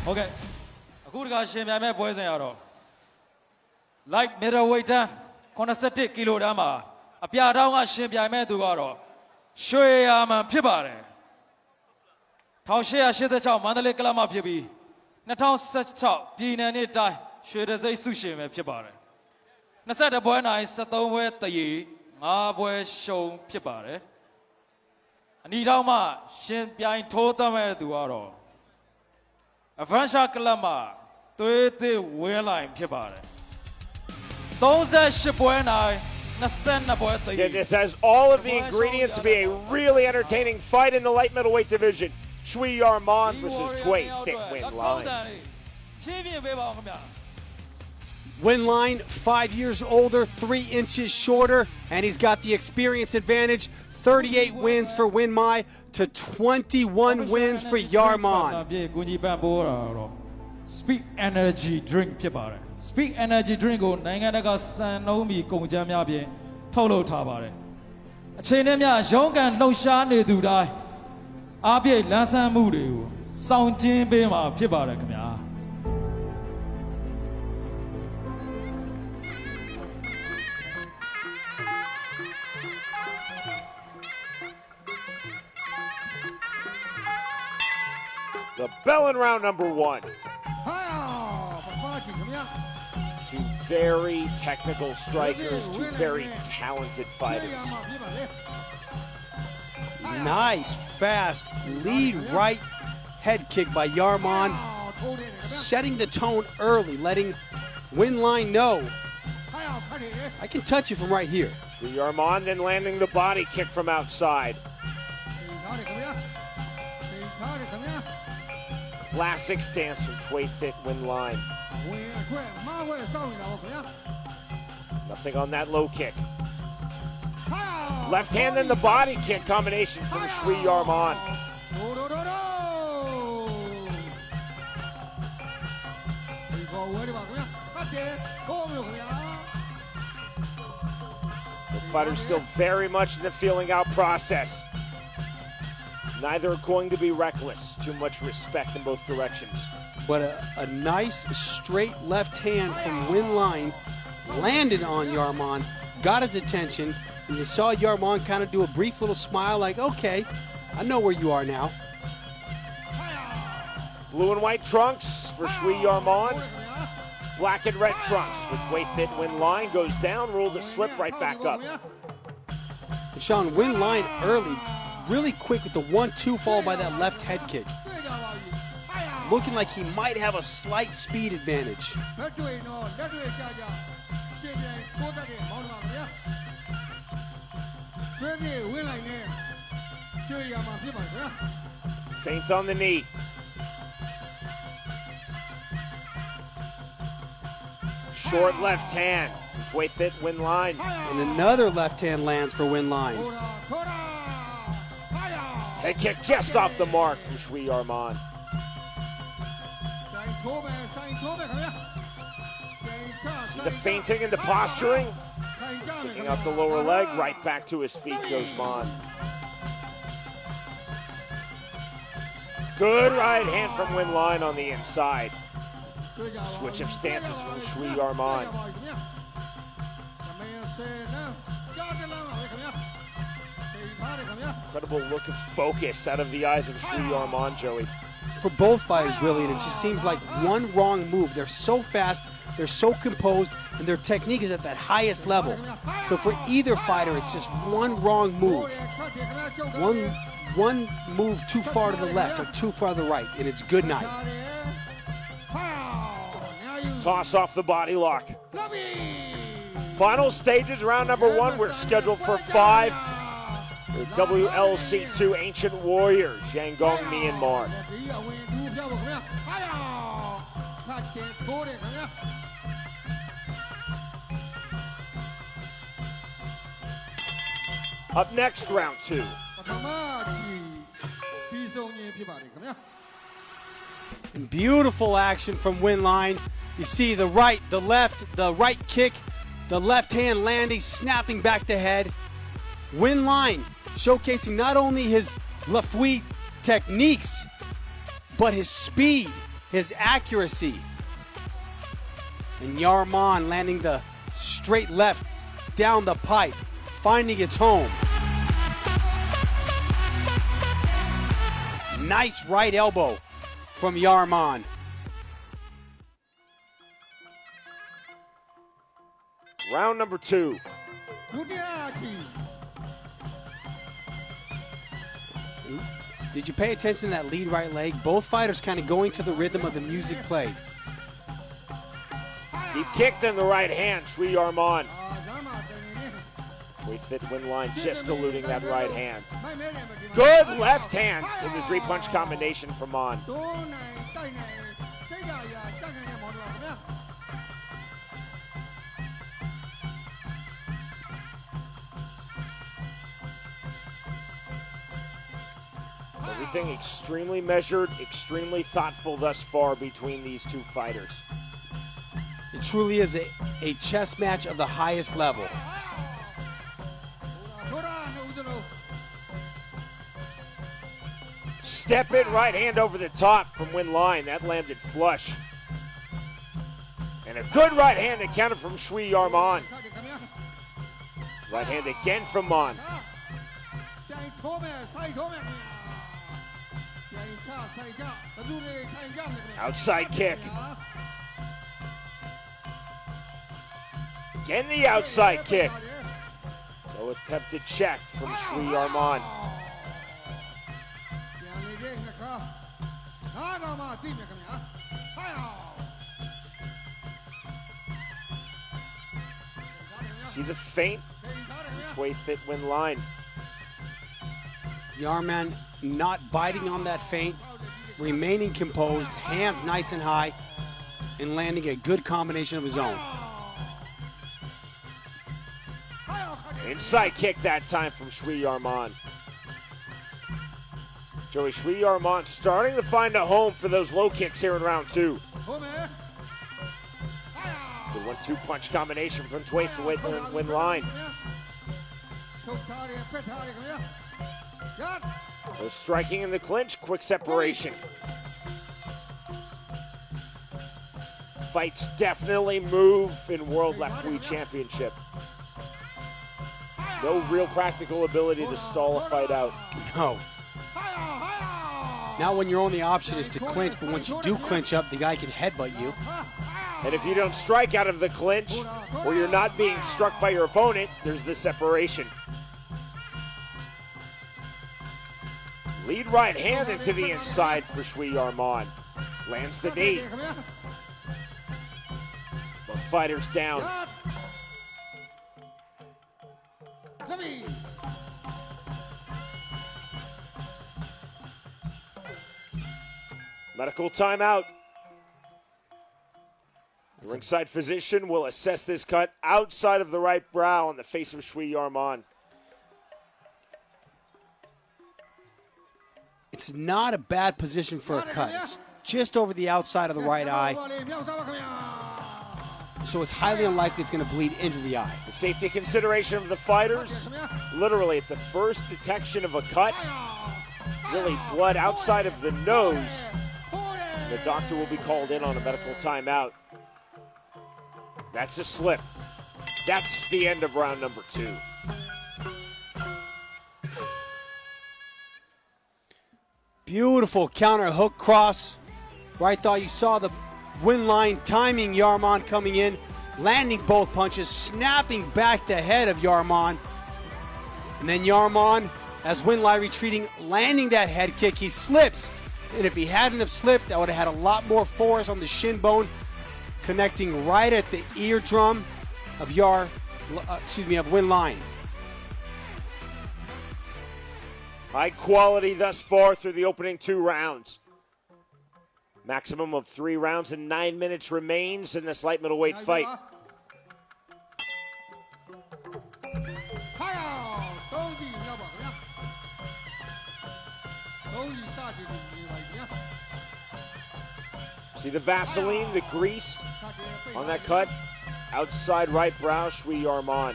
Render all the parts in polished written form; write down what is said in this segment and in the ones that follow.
Okay. Aku dah share macam apa poin saya aro. Light middleweight dan 70 kilo dah mah. Apa ada orang share macam tu aro. Shwe Yarr Mann ဖြစ်ပါတယ်1886မန္တလေးကလပ်မှဖြစ်ပြီး2016ပြည်နယ်နဲ့တိုင်းရွှေတံဆိပ်ဆုရှင်ပဲဖြစ်ပါတယ်21ပွဲနိုင်73ပွဲတရေ5ပွဲရှုံးဖြစ်ပါတယ်အနီတောင်မှရှင်ပြိုင်ထိုးသမဲ့သူကတော့ Adventure ကလပ်မှသွေးသစ်ဝင်းလိုင်းဖြစ်ပါတယ်38ပွဲနိုင် Yeah, this has all of the ingredients to be a really entertaining fight in the light middleweight division. Shwe Yarr Mann versus Thway, Thit Win Line. Win Line, 5 years older, 3 inches shorter, and he's got the experience advantage. 38 wins for Win Mai to 21 wins for Yarr Mann. Speak energy drink ဖြစ်ပါတယ် Speak energy drink ကိုနိုင်ငံတကာစံနှုန်းမီကုန်ကြမ်းများဖြင့်ထုတ်လုပ်ထားပါတယ်အချိန်နဲ့မျှရုန်းကန်လှုပ်ရှားနေသူတိုင်းအားပြည့်လန်းဆန်းမှုတွေကိုစောင့်ကျင်းပေးမှာဖြစ်ပါတယ်ခင်ဗျာ The bell in round number 1. Two very technical strikers, two very talented fighters. Nice, fast, lead right head kick by Yarr Mann, setting the tone early, letting Win Line know, I can touch you from right here. Yarr Mann then landing the body kick from outside. Classic stance from Thway, Thit Win Line. Nothing on that low kick. Left hand and the body kick combination from Shwe Yarr Mann. The fighters still very much in the feeling out process. Neither are going to be reckless. Too much respect in both directions. But a nice straight left hand from Win Line landed on Yarr Mann, got his attention, and you saw Yarr Mann kind of do a brief little smile like, okay, I know where you are now. Blue and white trunks for Shwe Yarr Mann. Black and red trunks for Thway, Thit Win Line. Goes down, rolled the slip right back up. And Sean, Win Line early, really quick with the 1-2 followed by that left head kick. Looking like he might have a slight speed advantage. Feint on the knee. Short left hand. Thway, Thit Win Line. And another left hand lands for Win Line. Head kick just off the mark from Shwe Yarr Mann. The feinting and the posturing. Picking up the lower leg, right back to his feet goes Mann. Good right hand from Win Line on the inside. Switch of stances from Shwe Yarr Mann. Incredible look of focus out of the eyes of Shwe Yarr Mann, Joey. For both fighters, really, and it just seems like one wrong move. They're so fast, they're so composed, and their technique is at that highest level. So for either fighter, it's just one wrong move. One move too far to the left or too far to the right, and it's good night. Toss off the body lock. Final stages, round number 1. We're scheduled for 5. The WLC2 Ancient Warriors, Yangon, Myanmar. Up next, round 2. And beautiful action from Win Line. You see the right, the left, the right kick, the left hand landing, snapping back to head. Win Line showcasing not only his Lethwei techniques, but his speed his accuracy. And Yarr Mann landing the straight left down the pipe, finding its home. Nice right elbow from Yarr Mann. Round number 2. Did you pay attention to that lead right leg? Both fighters kind of going to the rhythm of the music played. He kicked in the right hand, Shwe Yarr Mann. Thway thit win line just eluding that right hand. Good left hand in the 3-punch combination from Mann. Everything extremely measured, extremely thoughtful thus far between these two fighters. It truly is a chess match of the highest level. Step in right hand over the top from Win line. That landed flush. And a good right hand that counted from Shwe Yarr Mann. Right hand again from Mann. Outside kick. Again the outside kick. No attempted check from Shwe Yarr Mann. See the feint? Thway thit win line. Yarr Mann not biting on that feint, remaining composed, hands nice and high, and landing a good combination of his own. Inside kick that time from Shwe Yarr Mann. Joey, Shwe Yarr Mann starting to find a home for those low kicks here in round 2. Good 1-2 punch combination from Thway thit win line. No striking in the clinch, quick separation. Fights definitely move in World Lethwei Championship. No real practical ability to stall a fight out. No. Now when your only option is to clinch, but once you do clinch up, the guy can headbutt you. And if you don't strike out of the clinch, or you're not being struck by your opponent, there's the separation. Lead right hand into the inside for Shwe Yarr Mann. Lands the knee. Both fighters down. Medical timeout. The ringside physician will assess this cut outside of the right brow on the face of Shwe Yarr Mann. It's not a bad position for a cut. It's just over the outside of the right eye. So it's highly unlikely it's going to bleed into the eye. The safety consideration of the fighters, literally at the first detection of a cut, really blood outside of the nose. The doctor will be called in on a medical timeout. That's a slip. That's the end of round number 2. Beautiful counter hook cross. Where I thought you saw the win line timing Yarr Mann coming in, landing both punches, snapping back the head of Yarr Mann. And then Yarr Mann, as Winlai retreating, landing that head kick. He slips. And if he hadn't have slipped, that would have had a lot more force on the shin bone, connecting right at the eardrum of Win line. High quality thus far through the opening 2 rounds. Maximum of 3 rounds and 9 minutes remains in this light middleweight fight. See the Vaseline, the grease on that cut? Outside right brow, Shwe Yarr Mann.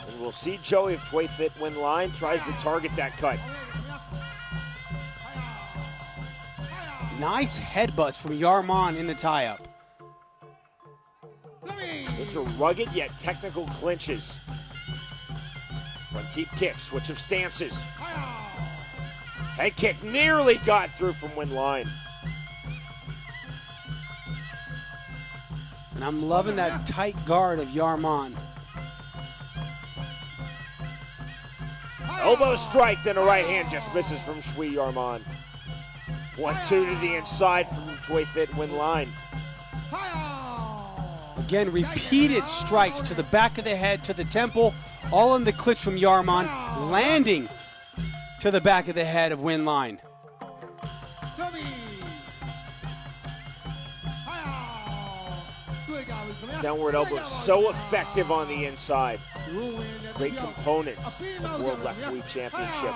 And we'll see Joey if Thway thit win line tries to target that cut. Nice headbutts from Yarr Mann in the tie-up. Those are rugged yet technical clinches. Front deep kick, switch of stances. Head kick nearly got through from Win Line. And I'm loving that tight guard of Yarr Mann. Elbow strike, then a right hand just misses from Shwe Yarr Mann. 1-2 to the inside from Thway, thit, Win Line. Again, repeated strikes to the back of the head, to the temple, all in the clinch from Yarr Mann, landing to the back of the head of Win Line. Downward elbow so effective on the inside. Great component of World Lethwei Championship.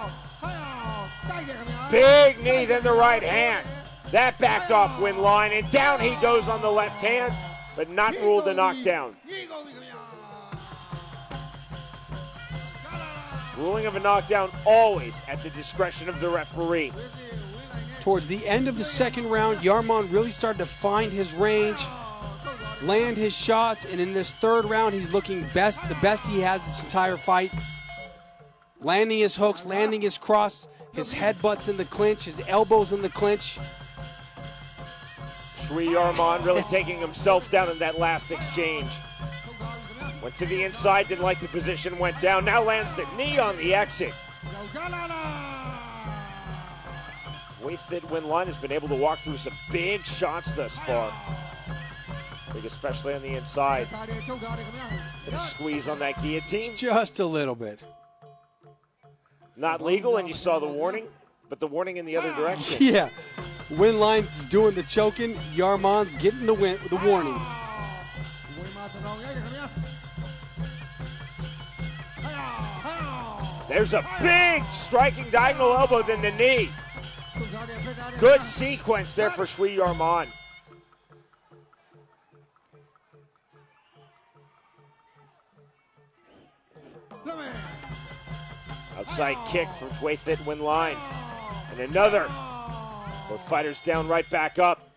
Big knee, then the right hand. That backed off Win Line, and down he goes on the left hand, but not ruled a knockdown. Ruling of a knockdown always at the discretion of the referee. Towards the end of the second round, Yarr Mann really started to find his range, land his shots, and in this third round, he's looking the best he has this entire fight. Landing his hooks, landing his cross, his headbutts in the clinch, his elbows in the clinch. Shwe Yarr Mann really taking himself down in that last exchange. Went to the inside, didn't like the position, went down, now lands the knee on the exit. Thway, thit, Win Line has been able to walk through some big shots thus far. Big especially on the inside. Bit of squeeze on that guillotine. Just a little bit. Not legal, and you saw the warning, but the warning in the other direction. Yeah. Win Line's doing the choking, Yarr Mann's getting the warning. There's a big striking diagonal elbow, then the knee. Good sequence there for Shwe Yarr Mann. Outside kick from Thway, thit, Win Line. And another. Both fighters down, right back up.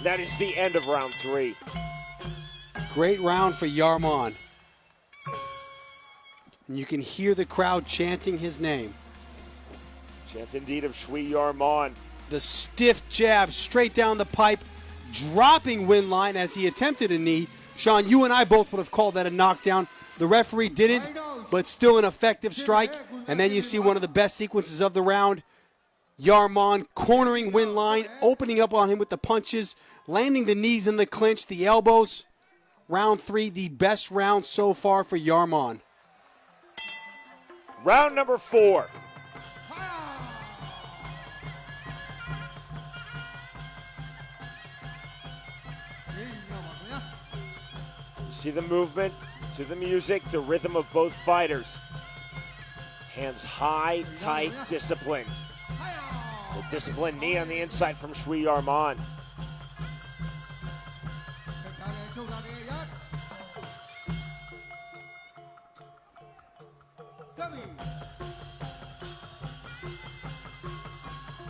That is the end of round 3. Great round for Yarr Mann. And you can hear the crowd chanting his name. Chant indeed of Shwe Yarr Mann. The stiff jab straight down the pipe, dropping Win Line as he attempted a knee. Sean, you and I both would have called that a knockdown. The referee didn't, but still an effective strike. And then you see one of the best sequences of the round. Yarr Mann cornering Win Line, opening up on him with the punches, landing the knees in the clinch, the elbows. Round 3, the best round so far for Yarr Mann. Round number 4. See the movement, to the music, the rhythm of both fighters. Hands high, tight, disciplined. The disciplined knee on the inside from Shwe Yarr Mann.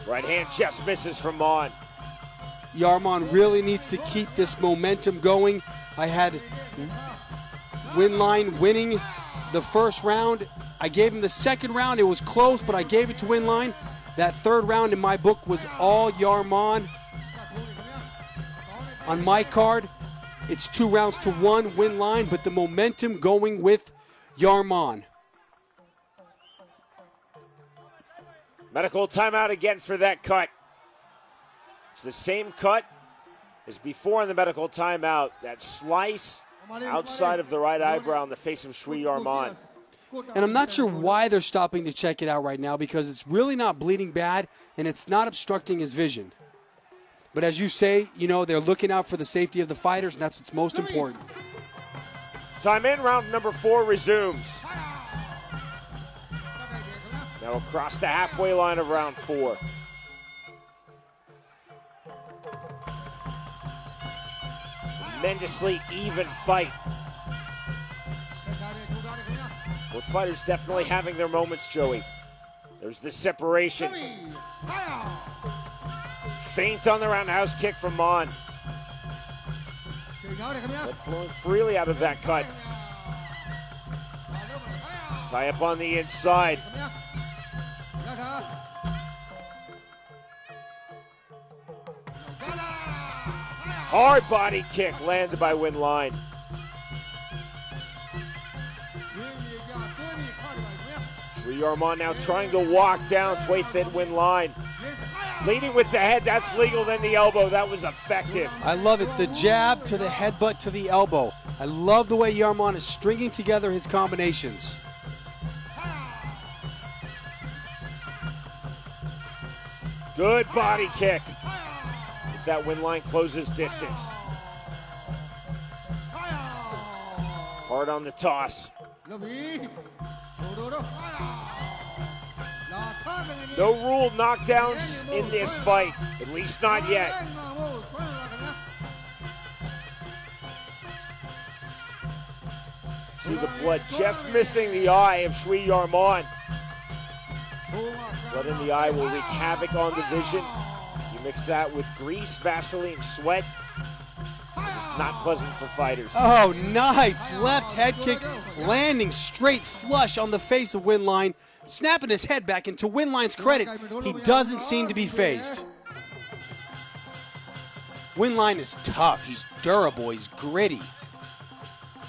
Right hand just misses from Mann. Yarr Mann really needs to keep this momentum going. I had Win Line winning the first round. I gave him the second round. It was close, but I gave it to Win Line. That third round in my book was all Yarr Mann. On my card, it's 2-1 Win Line, but the momentum going with Yarr Mann. Medical timeout again for that cut. It's the same cut as before in the medical timeout. That slice outside of the right eyebrow in the face of Shwe Yarr Mann. And I'm not sure why they're stopping to check it out right now, because it's really not bleeding bad and it's not obstructing his vision. But as you say, you know, they're looking out for the safety of the fighters, and that's what's most important. Time in, round number 4 resumes. Now across the halfway line of round 4. Tremendously even fight. Both fighters definitely having their moments, Joey. There's the separation. Feint on the roundhouse kick from Mann. Blood flowing freely out of that cut. Tie up on the inside. Hard body kick landed by Hlaing. Shwe Yarr Mann now trying to walk down Thway thit Hlaing. Leading with the head, that's legal, then the elbow, that was effective. I love it, the jab to the headbutt to the elbow. I love the way Yarr Mann is stringing together his combinations. Good body kick. If that Hlaing closes distance. Hard on the toss. No ruled knockdowns in this fight, at least not yet. See the blood just missing the eye of Shwe Yarr Mann. Blood in the eye will wreak havoc on the vision. You mix that with grease, Vaseline, sweat. It's not pleasant for fighters. Oh, nice left head kick, landing straight flush on the face of Hlaing, snapping his head back. And to Hlaing's credit, he doesn't seem to be phased. Hlaing is tough, he's durable, he's gritty.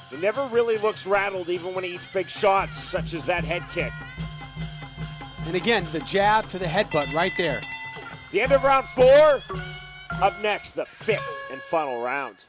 He never really looks rattled even when he eats big shots, such as that head kick. And again, the jab to the headbutt right there. The end of round 4. Up next, the 5th and final round.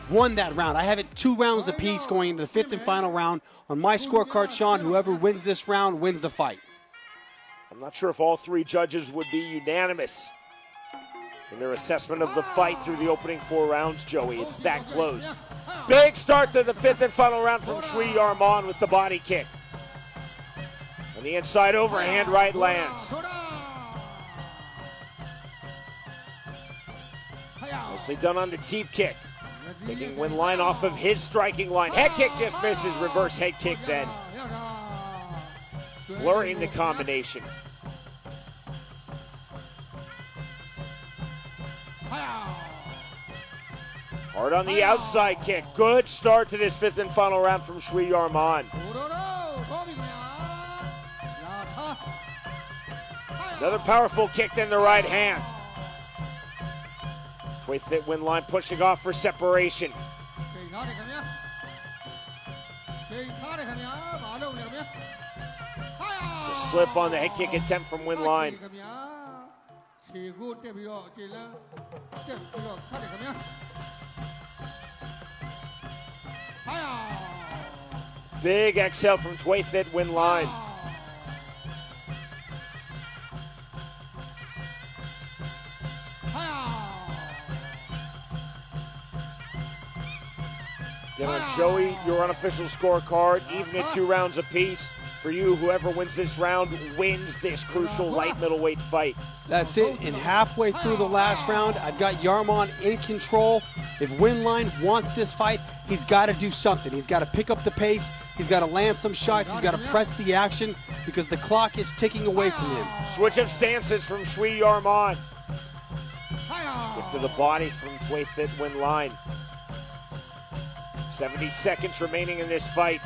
Won that round. I have it 2 rounds apiece going into the 5th and final round. On my scorecard, Sean, whoever wins this round wins the fight. I'm not sure if all 3 judges would be unanimous in their assessment of the fight through the opening 4 rounds, Joey. It's that close. Big start to the 5th and final round from Shwe Yarr Mann with the body kick. On the inside overhand right lands. Nicely done on the teep kick. Taking Hlaing off of his striking line. Head kick just misses. Reverse head kick then. Flurrying the combination. Hard on the outside kick. Good start to this 5th and final round from Shwe Yarr Mann. Another powerful kick then the right hand. Thway thit Hlaing pushing off for separation. It's a slip on the head kick attempt from Hlaing. Big exhale from Thway thit Hlaing. Again on Joey, your unofficial scorecard, even at 2 rounds apiece. For you, whoever wins this round wins this crucial light middleweight fight. That's it, and halfway through the last round, I've got Yarr Mann in control. If Hlaing wants this fight, he's got to do something. He's got to pick up the pace, he's got to land some shots, he's got to press the action because the clock is ticking away from him. Switch of stances from Shwe Yarr Mann. Get to the body from Thway thit Hlaing. 70 seconds remaining in this fight.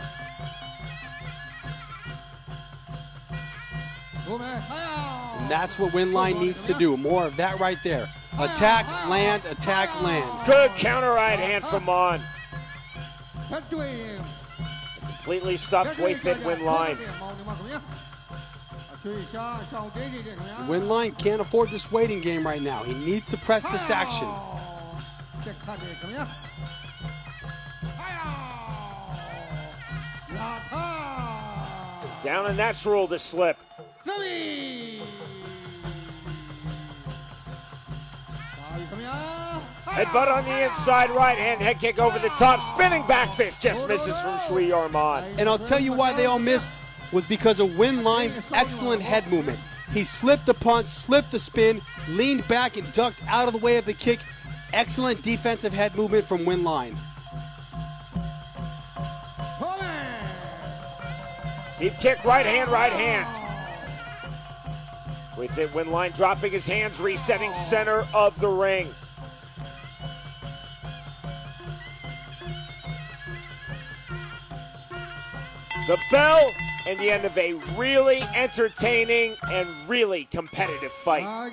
And that's what Hlaing needs to do. More of that right there. Attack, land, attack, land. Good counter right hand from Mann. Completely stopped Thway thit Hlaing. Hlaing can't afford this waiting game right now. He needs to press this action. Down a natural to slip. Headbutt on the inside, right hand head kick over the top. Spinning back fist just misses from Shwe Yarr Mann. And I'll tell you why they all missed was because of Win Line's excellent head movement. He slipped the punch, slipped the spin, leaned back and ducked out of the way of the kick. Excellent defensive head movement from Win Line. Deep kick, right hand, right hand. With it, Win Line dropping his hands, resetting center of the ring. The bell and the end of a really entertaining and really competitive fight.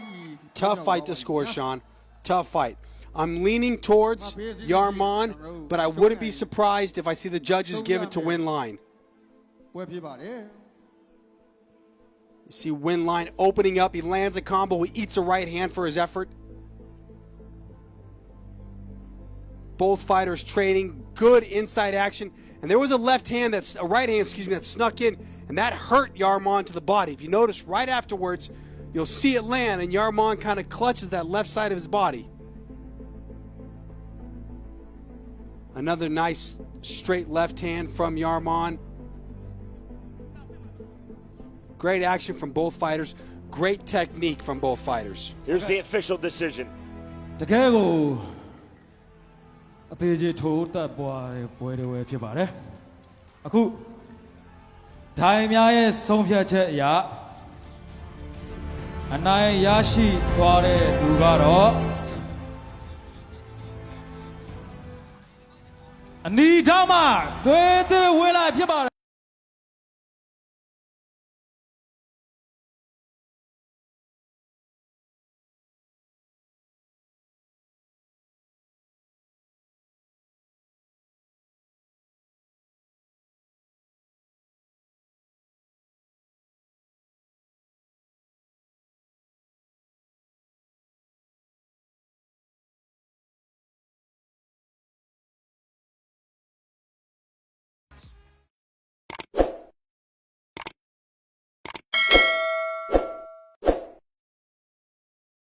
Tough fight to score, Sean. Tough fight. I'm leaning towards Yarr Mann, but I wouldn't be surprised if I see the judges give it to Win Line. You see Win Line opening up. He lands a combo. He eats a right hand for his effort. Both fighters trading good inside action. And there was a right hand, that snuck in, and that hurt Yarr Mann to the body. If you notice, right afterwards, you'll see it land, and Yarr Mann kind of clutches that left side of his body. Another nice straight left hand from Yarr Mann. Great action from both fighters. Great technique from both fighters. Here's the official decision. တကယ်ကိုအသေးကြီးထိုးတက်ပွားတဲ့ပွဲတွေဖြစ်ပါတယ်အခုဒိုင်များရဲ့ဆုံးဖြတ်ချက်အရအနိုင်ရရှိသွားတဲ့သူကတော့အနီထောက်မှသွေးသွေးဝင်လာဖြစ်ပါတယ်